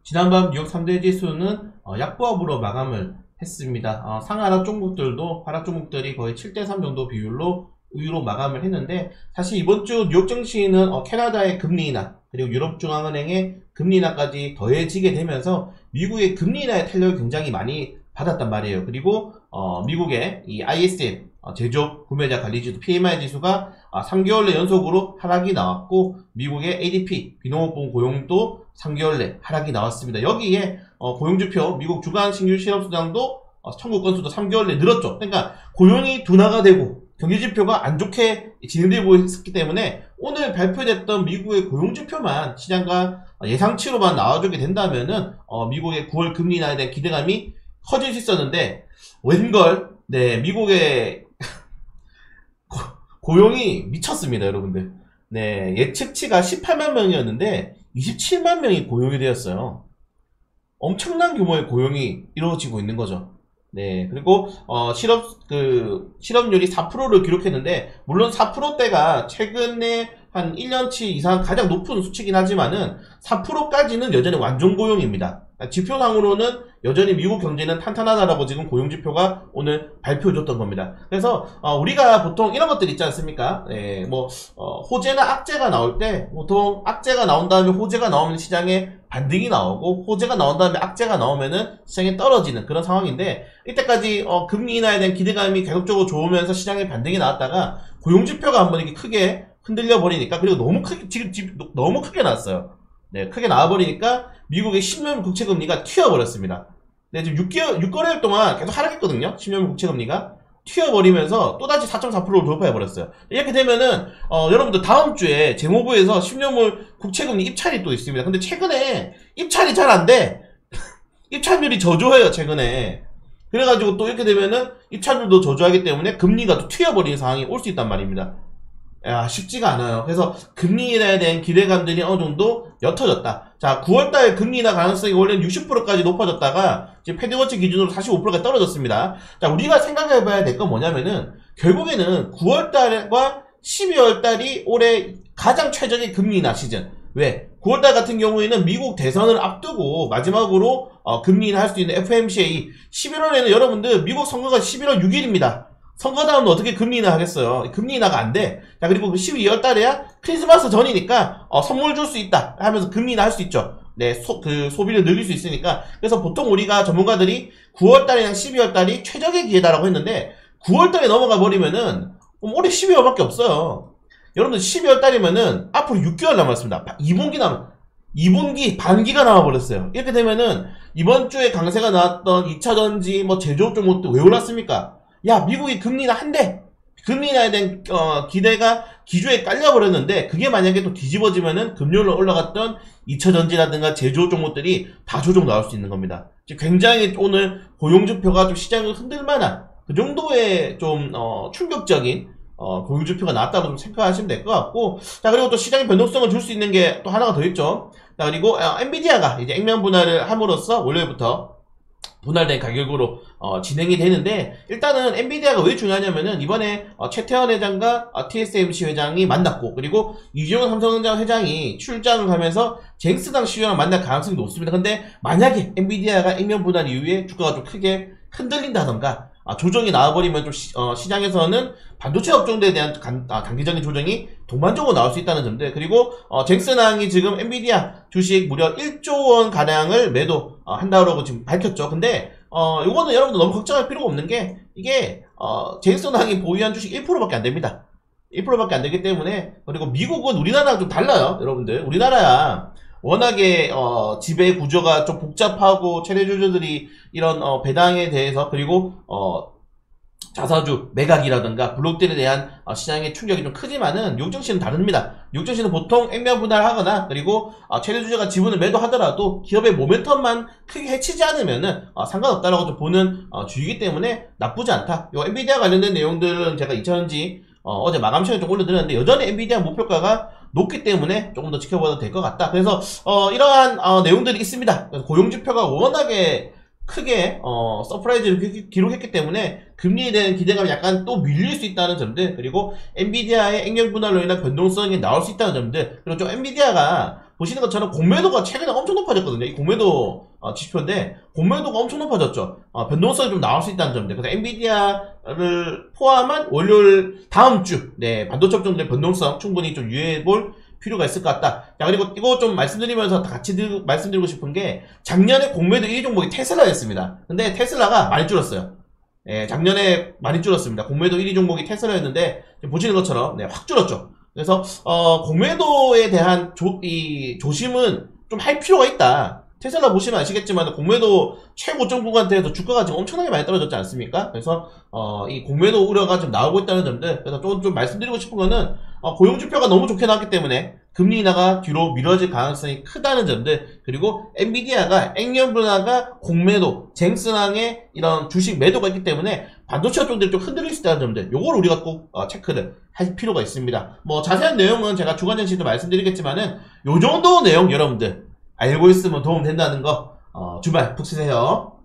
지난밤 뉴욕 3대 지수는 약보합으로 마감을 했습니다. 상하락 종목들도 하락 종목들이 거의 7대3 정도 비율로 우위로 마감을 했는데, 사실 이번 주 뉴욕 증시는 캐나다의 금리 인하 그리고 유럽중앙은행의 금리 인하까지 더해지게 되면서 미국의 금리 인하의 탄력을 굉장히 많이 받았단 말이에요. 그리고 미국의 이 ISM 제조업 구매자 관리지수 PMI 지수가 3개월 내 연속으로 하락이 나왔고, 미국의 ADP 비농업부 고용도 3개월 내 하락이 나왔습니다. 여기에 고용지표 미국 주간 신규 실업수당도 청구 건수도 3개월 내 늘었죠. 그러니까 고용이 둔화가 되고 경기지표가 안 좋게 진행되고 있었기 때문에 오늘 발표됐던 미국의 고용지표만 시장과 예상치로만 나와주게 된다면은 미국의 9월 금리 인하에 대한 기대감이 커질 수 있었는데, 웬걸 미국의 고용이 미쳤습니다, 여러분들. 예측치가 18만 명이었는데 27만 명이 고용이 되었어요. 엄청난 규모의 고용이 이루어지고 있는 거죠. 그리고 실업률이 4%를 기록했는데, 물론 4%대가 최근에 한 1년치 이상 가장 높은 수치긴 하지만은 4%까지는 여전히 완전 고용입니다. 지표상으로는 여전히 미국 경제는 탄탄하다라고 지금 고용지표가 오늘 발표해줬던 겁니다. 그래서 우리가 보통 이런 것들 있지 않습니까? 호재나 악재가 나올 때 보통 악재가 나온 다음에 호재가 나오면 시장에 반등이 나오고, 호재가 나온 다음에 악재가 나오면은 시장에 떨어지는 그런 상황인데, 이때까지 금리 인하에 대한 기대감이 계속적으로 좋으면서 시장에 반등이 나왔다가 고용지표가 한번 이렇게 크게 흔들려 버리니까, 그리고 너무 크게 지금 너무 크게 나왔어요. 크게 나와버리니까 미국의 10년 국채금리가 튀어버렸습니다. 지금 6거래일 동안 계속 하락했거든요. 10년 국채금리가 튀어버리면서 또다시 4.4%를 돌파해버렸어요. 이렇게 되면은 여러분들 다음 주에 재무부에서 10년물 국채금리 입찰이 또 있습니다. 근데 최근에 입찰이 잘 안돼. 입찰률이 저조해요, 최근에. 그래가지고 또 이렇게 되면은 입찰률도 저조하기 때문에 금리가 또 튀어버리는 상황이 올 수 있단 말입니다. 쉽지가 않아요. 그래서 금리 인하에 대한 기대감들이 어느 정도 옅어졌다. 자, 9월달 금리 인하 가능성이 원래는 60%까지 높아졌다가 지금 패드워치 기준으로 45%까지 떨어졌습니다. 자, 우리가 생각해봐야 될 건 뭐냐면은 결국에는 9월달과 12월달이 올해 가장 최적의 금리 인하 시즌. 왜? 9월달 같은 경우에는 미국 대선을 앞두고 마지막으로 금리 인하 할 수 있는 FOMC. 11월에는 여러분들 미국 선거가 11월 6일입니다. 선거 다음은 어떻게 금리 인하 하겠어요? 금리 인하가 안 돼. 자, 그리고 12월 달에야 크리스마스 전이니까 선물 줄 수 있다 하면서 금리 인하 할 수 있죠. 소비를 늘릴 수 있으니까. 그래서 보통 우리가 전문가들이 9월 달이랑 12월 달이 최적의 기회다라고 했는데, 9월 달에 넘어가 버리면은 올해 12월밖에 없어요. 여러분들 12월 달이면은 앞으로 6개월 남았습니다. 2분기 반기가 남아버렸어요. 이렇게 되면은 이번 주에 강세가 나왔던 2차전지 제조업 종목도 왜 올랐습니까? 야, 미국이 금리 인하 한대. 금리 인하에 대한 기대가 기조에 깔려버렸는데, 그게 만약에 또 뒤집어지면은 금요일로 올라갔던 2차전지라든가 제조업 종목들이 다 조정 나올 수 있는 겁니다. 굉장히 오늘 고용지표가 좀 시장을 흔들만한 그 정도의 좀 충격적인 고용지표가 나왔다고 좀 생각하시면 될 것 같고, 자, 그리고 또 시장의 변동성을 줄 수 있는 게 또 하나가 더 있죠. 자, 그리고 엔비디아가 이제 액면 분할을 함으로써 월요일부터 분할된 가격으로 진행이 되는데, 일단은 엔비디아가 왜 중요하냐면은 이번에 최태원 회장과 TSMC 회장이 만났고, 그리고 이재용 삼성전자 회장이 출장을 가면서 쟁스당 CEO랑 만날 가능성이 높습니다. 근데 만약에 엔비디아가 액면 분할 이후에 주가가 좀 크게 흔들린다던가 조정이 나와버리면 좀 시장에서는 반도체 업종들에 대한 단기적인 조정이 동반적으로 나올 수 있다는 점들. 그리고 쟁스당이 지금 엔비디아 주식 무려 1조 원 가량을 매도 한다고 지금 밝혔죠. 근데 요거는 여러분들 너무 걱정할 필요가 없는 게, 이게 쟁스당이 보유한 주식 1%밖에 안 됩니다. 1%밖에 안 되기 때문에. 그리고 미국은 우리나라랑 좀 달라요, 여러분들. 우리나라야 워낙에 지배 구조가 좀 복잡하고 체내주주들이 이런 배당에 대해서, 그리고 자사주 매각이라든가 블록들에 대한 시장의 충격이 좀 크지만은 뉴욕 증시는 다릅니다. 뉴욕 증시는 보통 액면 분할하거나, 그리고 최대주주가 지분을 매도하더라도 기업의 모멘텀만 크게 해치지 않으면은 상관없다라고 좀 보는 주의이기 때문에 나쁘지 않다. 요 엔비디아 관련된 내용들은 제가 2차전지 어제 마감 시간에 좀 올려드렸는데, 여전히 엔비디아 목표가가 높기 때문에 조금 더 지켜봐도 될 것 같다. 그래서 이러한 내용들이 있습니다. 고용지표가 워낙에 크게 서프라이즈를 기록했기 때문에 금리에 대한 기대감이 약간 또 밀릴 수 있다는 점들, 그리고 엔비디아의 액면 분할로 인한 변동성이 나올 수 있다는 점들, 그리고 좀 엔비디아가 보시는 것처럼 공매도가 최근에 엄청 높아졌거든요. 이 공매도 지표인데 공매도가 엄청 높아졌죠. 변동성이 좀 나올 수 있다는 점인데, 그래서 엔비디아를 포함한 월요일 다음 주 반도체 업종들의 변동성 충분히 좀 유의해 볼 필요가 있을 것 같다. 자, 그리고 이거 좀 말씀드리면서 같이 말씀드리고 싶은 게, 작년에 공매도 1위 종목이 테슬라였습니다. 근데 테슬라가 많이 줄었어요. 작년에 많이 줄었습니다. 공매도 1위 종목이 테슬라였는데 지금 보시는 것처럼 확 줄었죠. 그래서 공매도에 대한 조심은 좀 할 필요가 있다. 테슬라 보시면 아시겠지만 공매도 최고점 구간대에서 주가가 지금 엄청나게 많이 떨어졌지 않습니까? 그래서 이 공매도 우려가 좀 나오고 있다는 점들, 그래서 좀 말씀드리고 싶은 거는 고용지표가 너무 좋게 나왔기 때문에 금리 인하가 뒤로 미뤄질 가능성이 크다는 점들, 그리고 엔비디아가 액면분할과 공매도, 쟁스랑의 이런 주식 매도가 있기 때문에 반도체 업종들이 좀 흔들릴 수 있다는 점들, 요걸 우리가 꼭 체크를 할 필요가 있습니다. 뭐 자세한 내용은 제가 주간정시도 말씀드리겠지만은 요 정도 내용 여러분들 알고 있으면 도움 된다는 거 주말 푹 쉬세요.